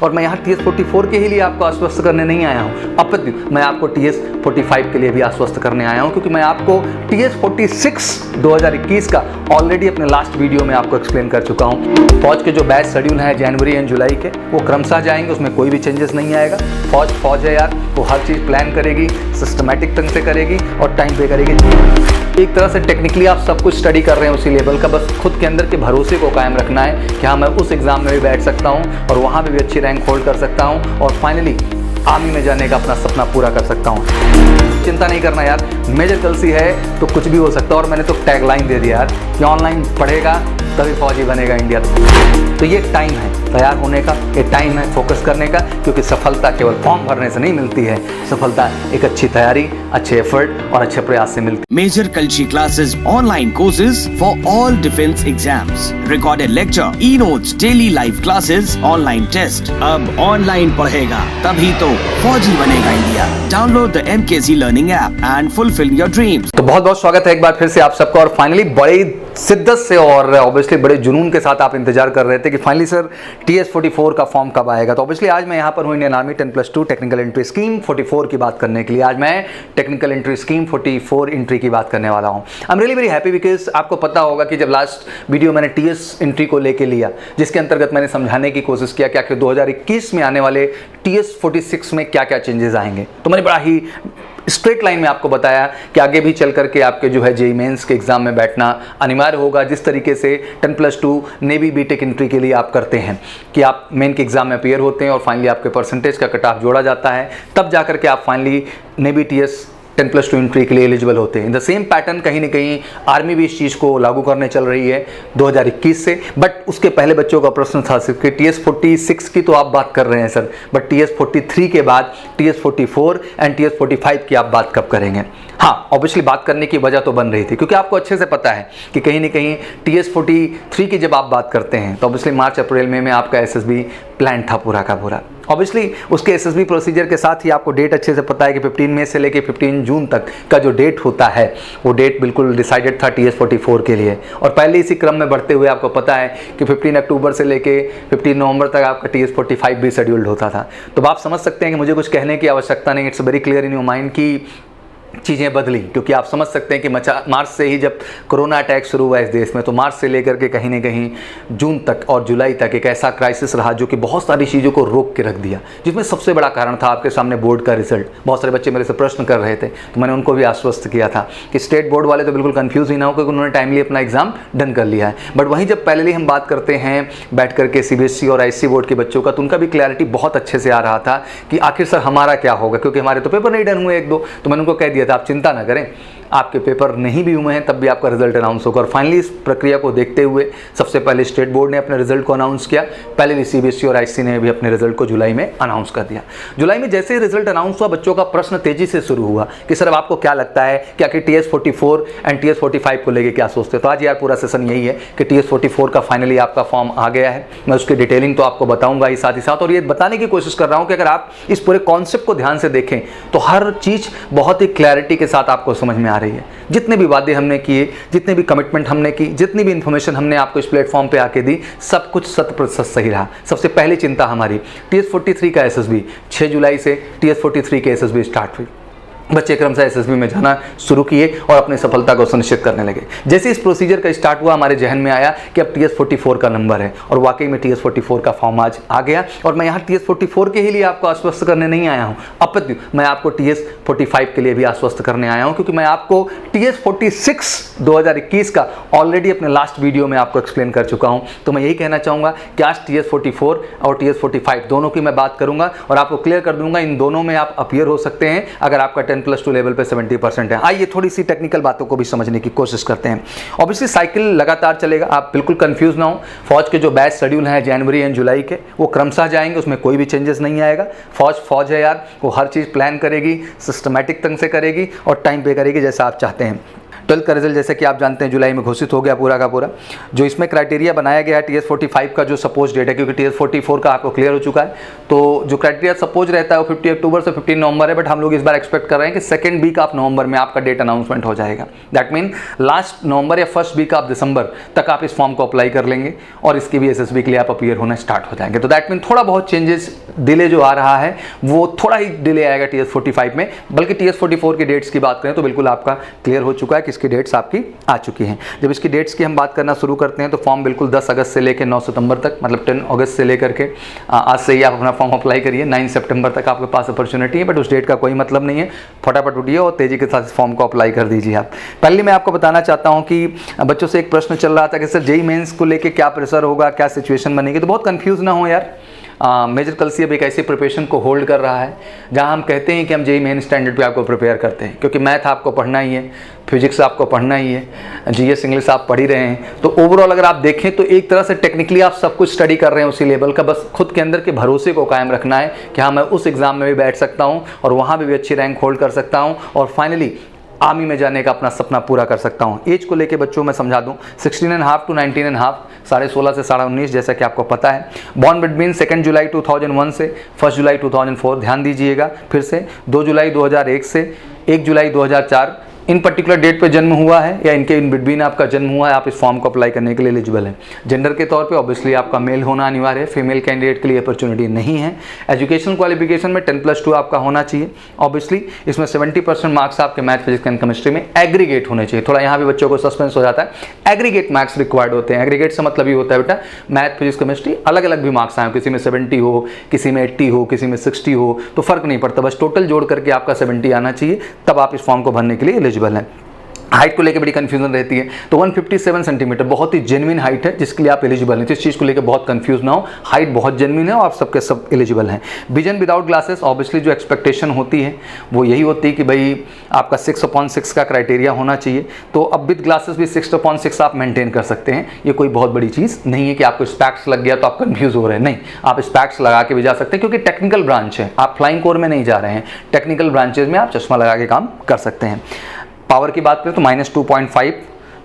और मैं यहाँ TS44 के ही लिए आपको आश्वस्त करने नहीं आया हूँ, अपितु मैं आपको TS45 के लिए भी आश्वस्त करने आया हूँ, क्योंकि मैं आपको TS46 2021 का ऑलरेडी अपने लास्ट वीडियो में आपको एक्सप्लेन कर चुका हूँ। फौज के जो बैच शेड्यूल है जनवरी एंड जुलाई के, वो क्रमशः जाएंगे, उसमें कोई भी चेंजेस नहीं आएगा। फौज है यार, वो हर चीज़ प्लान करेगी, सिस्टमैटिक ढंग से करेगी और टाइम पे करेगी। एक तरह से टेक्निकली आप सब कुछ स्टडी कर रहे हैं उसी लेवल का, बस खुद के अंदर के भरोसे को कायम रखना है कि हाँ मैं उस एग्ज़ाम में भी बैठ सकता हूँ और वहाँ भी अच्छी रैंक होल्ड कर सकता हूँ और फाइनली आर्मी में जाने का अपना सपना पूरा कर सकता हूँ। चिंता नहीं करना यार, मेजर गलती है तो कुछ भी हो सकता है। और मैंने तो टैगलाइन दे दिया यार कि ऑनलाइन पढ़ेगा तभी फौजी बनेगा इंडिया। तो ये टाइम है तैयार होने का, ये टाइम है फोकस करने का, क्योंकि सफलता केवल फॉर्म भरने से नहीं मिलती है, सफलता एक अच्छी तैयारी, अच्छे एफर्ट और अच्छे प्रयास से मिलती है। Major Kalshi classes online courses for all defence exams, recorded lecture, e notes, daily live classes, online test. अब ऑनलाइन पढ़ेगा तभी तो फौजी बनेगा India. Download the MKZ learning app and fulfil your dreams. तो बहुत बहुत स्वागत है एक बार फिर से आप सबका। और फाइनली बड़ी शिद्दत से और ऑब्वियसली बड़े जुनून के साथ आप इंतजार कर रहे थे कि फाइनली सर TS44 का फॉर्म कब आएगा। तो ऑब्वियसली आज मैं यहाँ पर हूँ Indian army 10+2 technical entry scheme 44 की बात करने के लिए। आज मैं टेक्निकल एंट्री स्कीम 44 एंट्री की बात करने वाला हूँ। I am really very happy because आपको पता होगा कि जब लास्ट वीडियो मैंने TS एंट्री को लेके लिया, जिसके अंतर्गत मैंने समझाने की कोशिश किया कि 2021 में आने वाले TS46 में क्या क्या चेंजेस आएंगे, तो मैंने बड़ा ही स्ट्रेट लाइन में आपको बताया कि आगे भी चल करके आपके जो है जेईई मेंस के एग्जाम में बैठना अनिवार्य होगा। जिस तरीके से 10+2 नेवी बीटेक एंट्री के लिए आप करते हैं कि आप मेन के एग्जाम में अपीयर होते हैं और फाइनली आपके परसेंटेज का कट ऑफ जोड़ा जाता है, तब जाकर के आप फाइनली नेवी TS 10+2 एंट्री के लिए एलिजिबल होते हैं। द सेम पैटर्न कहीं ना कहीं आर्मी भी इस चीज़ को लागू करने चल रही है 2021 से। बट उसके पहले बच्चों का प्रश्न था सिर्फ कि TS46 की तो आप बात कर रहे हैं सर, बट TS43 के बाद TS44 एंड TS45 की आप बात कब करेंगे। हाँ, ऑब्वियसली बात करने की वजह तो बन रही थी क्योंकि आपको अच्छे से पता है कि कहीं ना कहीं TS43 की जब आप बात करते हैं तो ऑब्वियसली मार्च अप्रैल में आपका SSB प्लान था पूरा का पूरा। ऑब्वियसली उसके SSB प्रोसीजर के साथ ही आपको डेट अच्छे से पता है कि 15 मई से लेके 15 जून तक का जो डेट होता है वो डेट बिल्कुल डिसाइडेड था TS44 के लिए। और पहले इसी क्रम में बढ़ते हुए आपको पता है कि 15 अक्टूबर से लेके 15 नवंबर तक आपका TS45 भी शेड्यूल्ड होता था। तो आप समझ सकते हैं कि मुझे कुछ कहने की आवश्यकता नहीं, it's very clear in your mind की चीज़ें बदली, क्योंकि आप समझ सकते हैं कि मार्च से ही जब कोरोना अटैक शुरू हुआ इस देश में, तो मार्च से लेकर के कहीं ना कहीं जून तक और जुलाई तक एक ऐसा क्राइसिस रहा जो कि बहुत सारी चीज़ों को रोक के रख दिया, जिसमें सबसे बड़ा कारण था आपके सामने बोर्ड का रिजल्ट। बहुत सारे बच्चे मेरे से प्रश्न कर रहे थे तो मैंने उनको भी आश्वस्त किया था कि स्टेट बोर्ड वाले तो बिल्कुल कन्फ्यूज ही ना हो, क्योंकि उन्होंने टाइमली अपना एग्जाम डन कर लिया है। बट वहीं जब पहले हम बात करते हैं बैठ करके CBSE और ISC बोर्ड के बच्चों का, तो उनका भी क्लैरिटी बहुत अच्छे से आ रहा था कि आखिर सर हमारा क्या होगा, क्योंकि हमारे तो पेपर नहीं डन हुए एक दो। तो मैंने उनको कह दिया था आप चिंता ना करें, आपके पेपर नहीं भी हुए हैं तब भी आपका रिजल्ट अनाउंस होगा। और फाइनली इस प्रक्रिया को देखते हुए सबसे पहले स्टेट बोर्ड ने अपने रिजल्ट को अनाउंस किया, पहले भी CBSE और ISC ने भी अपने रिजल्ट को जुलाई में अनाउंस कर दिया। जुलाई में जैसे ही रिजल्ट अनाउंस हुआ, बच्चों का प्रश्न तेजी से शुरू हुआ कि सर अब आपको क्या लगता है कि आखिर TS44 एंड TS45 को लेके क्या सोचते हैं। तो आज यार पूरा सेशन यही है कि TS44 का फाइनली आपका फॉर्म आ गया है। मैं उसकी डिटेलिंग तो आपको बताऊंगा ही साथ ही साथ, और ये बताने की कोशिश कर रहा हूं कि अगर आप इस पूरे कॉन्सेप्ट को ध्यान से देखें तो हर चीज़ बहुत ही क्लैरिटी के साथ आपको समझ में आ रही है। जितने भी वादे हमने किए, जितने भी कमिटमेंट हमने की, जितनी भी इंफॉर्मेशन हमने आपको इस प्लेटफॉर्म पे आके दी, सब कुछ 100% सही रहा। सबसे पहली चिंता हमारी TS43 का SSB 6 जुलाई से TS43 के SSB स्टार्ट हुई। बच्चे क्रमशः SSB में जाना शुरू किए और अपनी सफलता को सुनिश्चित करने लगे। जैसे इस प्रोसीजर का स्टार्ट हुआ, हमारे जहन में आया कि अब TS44 का नंबर है, और वाकई में TS44 का फॉर्म आज आ गया। और मैं यहाँ TS44 के ही लिए आपको आश्वस्त करने नहीं आया हूँ, अपितु मैं आपको TS45 के लिए भी आश्वस्त करने आया हूँ, क्योंकि मैं आपको TS46 2021 का ऑलरेडी अपने लास्ट वीडियो में आपको एक्सप्लेन कर चुका हूँ। तो मैं यही कहना चाहूँगा कि आज TS44 और TS45 दोनों की मैं बात करूँगा और आपको क्लियर कर दूंगा इन दोनों में आप अपीयर हो सकते हैं अगर आपका 10+2 लेवल पे 70% है। आइए थोड़ी सी टेक्निकल बातों को भी समझने की कोशिश करते हैं। ऑब्वियसली साइकिल लगातार चलेगा, आप बिल्कुल कंफ्यूज ना हो। फौज के जो बैच शेड्यूल है जनवरी एंड जुलाई के, वो क्रमशः जाएंगे, उसमें कोई भी चेंजेस नहीं आएगा। फौज है यार, वो हर चीज़ प्लान करेगी, सिस्टमैटिक ढंग से करेगी और टाइम पे करेगी जैसा आप चाहते हैं। 12th का रिजल्ट जैसे कि आप जानते हैं जुलाई में घोषित हो गया पूरा का पूरा। जो इसमें क्राइटेरिया बनाया गया है TS45 का जो सपोज डेट है, क्योंकि TS44 का आपको क्लियर हो चुका है, तो जो क्राइटेरिया सपोज रहता है वो 50 अक्टूबर से 15 नवंबर है, बट हम लोग इस बार एक्सपेक्ट कर रहे हैं कि सेकंड वीक ऑफ नवंबर में आपका डेट अनाउंसमेंट हो जाएगा। दैट मीन लास्ट नवंबर या फर्स्ट वीक ऑफ दिसंबर तक आप इस फॉर्म को अप्लाई कर लेंगे और इसकी भी SSB के लिए आप अपीयर होना स्टार्ट हो जाएंगे। तो दैट मीन थोड़ा बहुत चेंजेस डिले जो आ रहा है वो थोड़ा ही डिले आएगा TS45 में, बल्कि TS44 की डेट्स की बात करें तो बिल्कुल आपका क्लियर हो चुका है कि इसकी डेट्स आपकी आ चुकी हैं। जब इसकी डेट्स की हम बात करना शुरू करते हैं तो फॉर्म बिल्कुल 10 अगस्त से लेकर 9 सितंबर तक, मतलब 10 अगस्त से लेकर के आज से ही आप अपना फॉर्म अप्लाई करिए, 9 सितंबर तक आपके पास अपॉर्चुनिटी है, बट उस डेट का कोई मतलब नहीं है। फटाफट उठिए और तेजी के साथ इस फॉर्म को अप्लाई कर दीजिए आप। पहले मैं आपको बताना चाहता हूँ कि बच्चों से एक प्रश्न चल रहा था कि सर JEE मेंस को लेकर क्या प्रेशर होगा, क्या सिचुएशन बनेगी, तो बहुत कंफ्यूज ना हो यार। मेजर कलसी अब एक ऐसी प्रिपरेशन को होल्ड कर रहा है जहां हम कहते हैं कि हम JEE मेन स्टैंडर्ड पे आपको प्रिपेयर करते हैं, क्योंकि मैथ आपको पढ़ना ही है, फिजिक्स आपको पढ़ना ही है, GS इंग्लिश आप पढ़ ही रहे हैं। तो ओवरऑल अगर आप देखें तो एक तरह से टेक्निकली आप सब कुछ स्टडी कर रहे हैं उसी लेवल का, बस खुद के अंदर के भरोसे को कायम रखना है कि हाँ मैं उस एग्जाम में भी बैठ सकता हूँ और वहाँ भी अच्छी रैंक होल्ड कर सकता हूँ और फाइनली आर्मी में जाने का अपना सपना पूरा कर सकता हूँ। एज को लेके बच्चों में समझा दूँ 16.5 to 19.5, 16.5 से 19.5 जैसा कि आपको पता है। बॉर्न बिटवीन 2 जुलाई 2001 से 1 जुलाई 2004, ध्यान दीजिएगा फिर से 2 जुलाई 2001 से 1 जुलाई 2004 इन पर्टिकुलर डेट पे जन्म हुआ है या इनके इन बिटवीन आपका जन्म हुआ है, आप इस फॉर्म को अप्लाई करने के लिए एलिजिबल हैं। जेंडर के तौर पे ऑब्वियसली आपका मेल होना अनिवार्य है, फीमेल कैंडिडेट के लिए अपॉर्चुनिटी नहीं है। एजुकेशन क्वालिफिकेशन में 10+2 आपका होना चाहिए। ऑब्वियसली इसमें 70% मार्क्स आपके मैथ फिजिक्स एंड केमिस्ट्री में एग्रीगेट होने चाहिए। थोड़ा यहाँ भी बच्चों को सस्पेंस हो जाता है, एग्रीगेट मार्क्स रिक्वायर्ड होते हैं। एग्रीगेट से मतलब ये होता है बेटा मैथ फिजिक्स केमिस्ट्री अलग अलग भी मार्क्स आए, किसी में 70 हो, किसी में 80 हो, किसी में 60 हो, तो फर्क नहीं पड़ता, बस टोटल जोड़ करके आपका 70 आना चाहिए, तब आप इस फॉर्म को भरने के लिए एलिजिबल हैं। हाइट को लेकर बड़ी कंफ्यूजन रहती है, तो 157 सेंटीमीटर बहुत ही जेन्युइन हाइट है जिसके लिए आप एलिजिबल हैं। तो इस चीज़ को लेकर बहुत कंफ्यूज ना हो, हाइट बहुत जेन्युइन है और आप सबके सब एलिजिबल हैं। विजन विदाउट ग्लासेस, ऑब्वियसली जो एक्सपेक्टेशन होती है वो यही होती है कि भाई आपका 6/6 का क्राइटेरिया होना चाहिए, तो अब विद ग्लासेस भी 6/6 आप मेंटेन कर सकते हैं। ये कोई बहुत बड़ी चीज़ नहीं है कि आपको स्पैक्स लग गया तो आप कंफ्यूज हो रहे हैं, नहीं, आप स्पैक्स लगा के भी जा सकते हैं, क्योंकि टेक्निकल ब्रांच है, आप फ्लाइंग कोर में नहीं जा रहे हैं, टेक्निकल ब्रांचेज में आप चश्मा लगा के काम कर सकते हैं। पावर की बात करें तो -2.5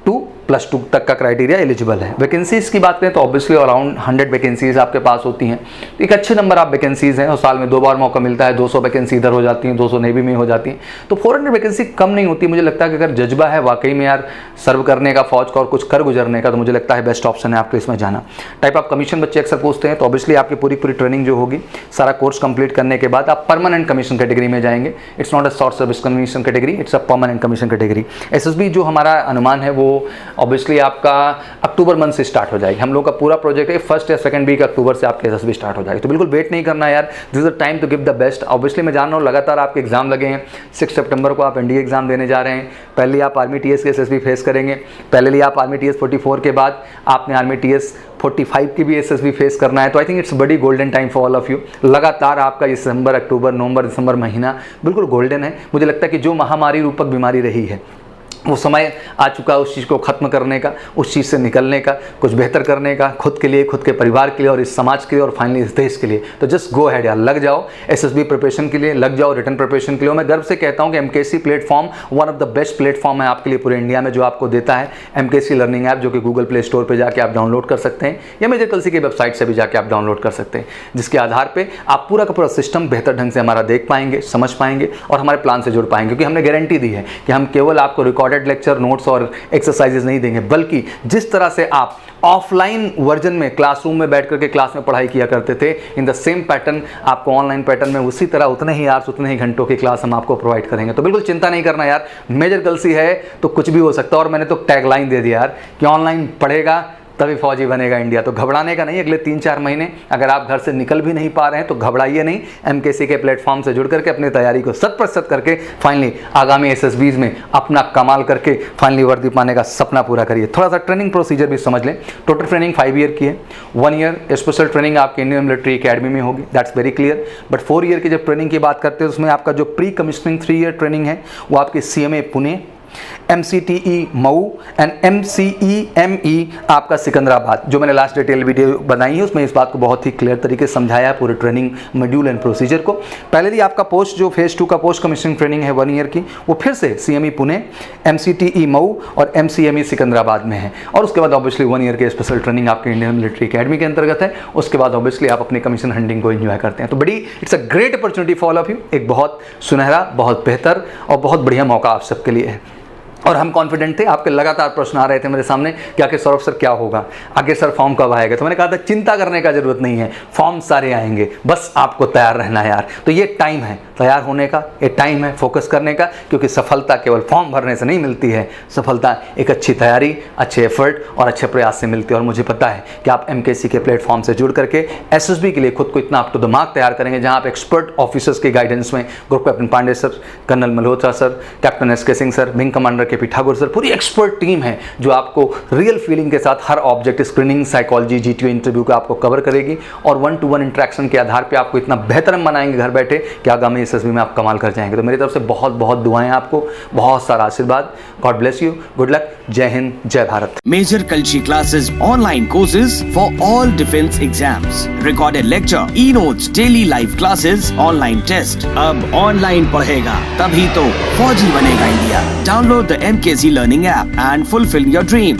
to +2 तक का क्राइटेरिया एलिजिबल है। वैकेंसीज की बात करें तो ऑब्वियसली अराउंड 100 वैकेंसीज आपके पास होती हैं, तो एक अच्छे नंबर ऑफ वैकेंसीज हैं और साल में 2 बार मौका मिलता है। 200 वैकेंसी इधर हो जाती हैं, 200 नेवी में हो जाती हैं, तो 400 वैकेंसी कम नहीं होती। मुझे लगता है कि अगर जज्बा है वाकई में यार सर्व करने का, फौज का और कुछ कर गुजरने का, तो मुझे लगता है बेस्ट ऑप्शन है आपको इसमें जाना। टाइप ऑफ कमीशन बच्चे अक्सर पूछते हैं, तो ऑब्वियसली आपकी पूरी ट्रेनिंग जो होगी, सारा कोर्स कंप्लीट करने के बाद आप परमानेंट कमीशन कैटेगरी में जाएंगे। It's not a short service commission category, it's a permanent commission category. SSB जो हमारा अनुमान है वो ऑब्वियसली आपका अक्टूबर मंथ से स्टार्ट हो जाएगी। हम लोग का पूरा प्रोजेक्ट है 1st या 2nd वीक अक्टूबर से आपके SSB स्टार्ट हो जाएगी, तो बिल्कुल वेट नहीं करना यार, this is the time to give the best. Obviously मैं जान रहा हूँ लगातार आपके एग्जाम लगे हैं, 6 सितंबर को आप NDA एग्जाम देने जा रहे हैं, पहले आप आर्मी TS के SSB फेस करेंगे, पहले आप आर्मी TS 44 के बाद आपने आर्मी TS 45 की भी SSB फेस करना है। तो आई थिंक इट्स बड़ी golden time for all of you. लगातार आपका दिसंबर, अक्टूबर, नवंबर, दिसंबर महीना बिल्कुल गोल्डन है। मुझे लगता है कि जो महामारी रूपक बीमारी रही है वो समय आ चुका है उस चीज़ को ख़त्म करने का, उस चीज़ से निकलने का, कुछ बेहतर करने का, खुद के लिए, खुद के परिवार के लिए और इस समाज के लिए और फाइनली इस देश के लिए। तो जस्ट गो अहेड यार, लग जाओ SSB प्रिपरेशन के लिए, लग जाओ रिटर्न प्रिपरेशन के लिए। मैं गर्व से कहता हूँ कि MKC platform one of the best platform है आपके लिए पूरे इंडिया में, जो आपको देता है MKC लर्निंग ऐप, जो कि गूगल प्ले स्टोर पर जाकर आप डाउनलोड कर सकते हैं या मेजर कलसी की वेबसाइट से भी जाकर आप डाउनलोड कर सकते हैं, जिसके आधार पर आप पूरा का पूरा सिस्टम बेहतर ढंग से हमारा देख पाएंगे, समझ पाएंगे और हमारे प्लान से जुड़ पाएंगे। क्योंकि हमने गारंटी दी है कि हम केवल आपको रिकॉर्डेड लेक्चर, नोट्स और एक्सरसाइजेज नहीं देंगे, बल्कि जिस तरह से आप ऑफलाइन वर्जन में क्लासरूम में बैठ करके क्लास में पढ़ाई किया करते थे, इन द सेम पैटर्न आपको ऑनलाइन पैटर्न में उसी तरह उतने ही आवर्स, उतने ही घंटों की क्लास हम आपको प्रोवाइड करेंगे। तो बिल्कुल चिंता नहीं करना यार, मेजर गलसी है तो कुछ भी हो सकता है। और मैंने तो टैगलाइन दे दिया यार कि ऑनलाइन पढ़ेगा तभी फौजी बनेगा इंडिया। तो घबराने का नहीं, अगले 3-4 महीने अगर आप घर से निकल भी नहीं पा रहे हैं तो घबराइए नहीं, MKC के प्लेटफॉर्म से जुड़ करके अपनी तैयारी को 100% करके फाइनली आगामी SSBs में अपना कमाल करके फाइनली वर्दी पाने का सपना पूरा करिए। थोड़ा सा ट्रेनिंग प्रोसीजर भी समझ लें। टोटल ट्रेनिंग 5 ईयर की है, 1 ईयर स्पेशल ट्रेनिंग आपके इंडियन मिलिट्री अकेडमी में होगी, that's very clear. But 4 year की जब ट्रेनिंग की बात करते हैं उसमें आपका जो प्री कमिश्निंग 3 ईयर ट्रेनिंग है वो आपकी CMA Pune MCTE Mau and MCEME आपका सिकंदराबाद। जो मैंने लास्ट डिटेल वीडियो बनाई है उसमें इस बात को बहुत ही क्लियर तरीके से समझाया है, पूरे ट्रेनिंग मॉड्यूल एंड प्रोसीजर को। पहले ही आपका पोस्ट जो फेज़ 2 का पोस्ट कमीशनिंग ट्रेनिंग है 1 ईयर की, वो फिर से CME पुणे, MCTE मऊ और MCME सिकंदराबाद में है। और उसके बाद ऑब्वियसली 1 ईयर की स्पेशल ट्रेनिंग आपके इंडियन मिलिट्री अकेडमी के अंतर्गत है। उसके बाद ऑब्वियसली आप अपनी कमीशन हंटिंग को एंजॉय करते हैं। तो बड़ी it's a great opportunity for all of you. एक बहुत सुनहरा, बहुत बेहतर और बहुत बढ़िया मौका आप सबके लिए है। और हम कॉन्फिडेंट थे। आपके लगातार प्रश्न आ रहे थे मेरे सामने कि आखिर सौरभ सर क्या होगा, आखिर सर फॉर्म कब आएगा। तो मैंने कहा था चिंता करने का जरूरत नहीं है, फॉर्म सारे आएंगे, बस आपको तैयार रहना है यार। तो ये टाइम है तैयार होने का, ये टाइम है फोकस करने का, क्योंकि सफलता केवल फॉर्म भरने से नहीं मिलती है। सफलता एक अच्छी तैयारी, अच्छे एफर्ट और अच्छे प्रयास से मिलती है। और मुझे पता है कि आप MKC के प्लेटफॉर्म से जुड़ करके SSB के लिए खुद को इतना अप टू द मार्क तैयार करेंगे, जहां आप एक्सपर्ट ऑफिसर्स के गाइडेंस में group captain Pandey sir, colonel Malhotra sir, captain SK Singh sir, wing commander KP Thakur sir, पूरी एक्सपर्ट टीम है जो आपको रियल फीलिंग के साथ हर object screening, psychology, GTO interview को आपको कवर करेगी। और 1-to-1 इंटरेक्शन के आधार पे आपको इतना बेहतर हम बनाएंगे घर बैठे कि आगामी SSB में आप कमाल कर जाएंगे। तो मेरी तरफ से बहुत बहुत दुआएं आपको, बहुत सारा आशीर्वाद। God bless you, good luck, जय हिंद, जय Bharat. Major Kalshi classes, online courses for all defense exams, recorded lecture, e-notes, daily live classes, online test। अब ऑनलाइन पढ़ेगा तभी तो फौजी बनेगा India. Download the MKC Learning app and fulfill your dreams।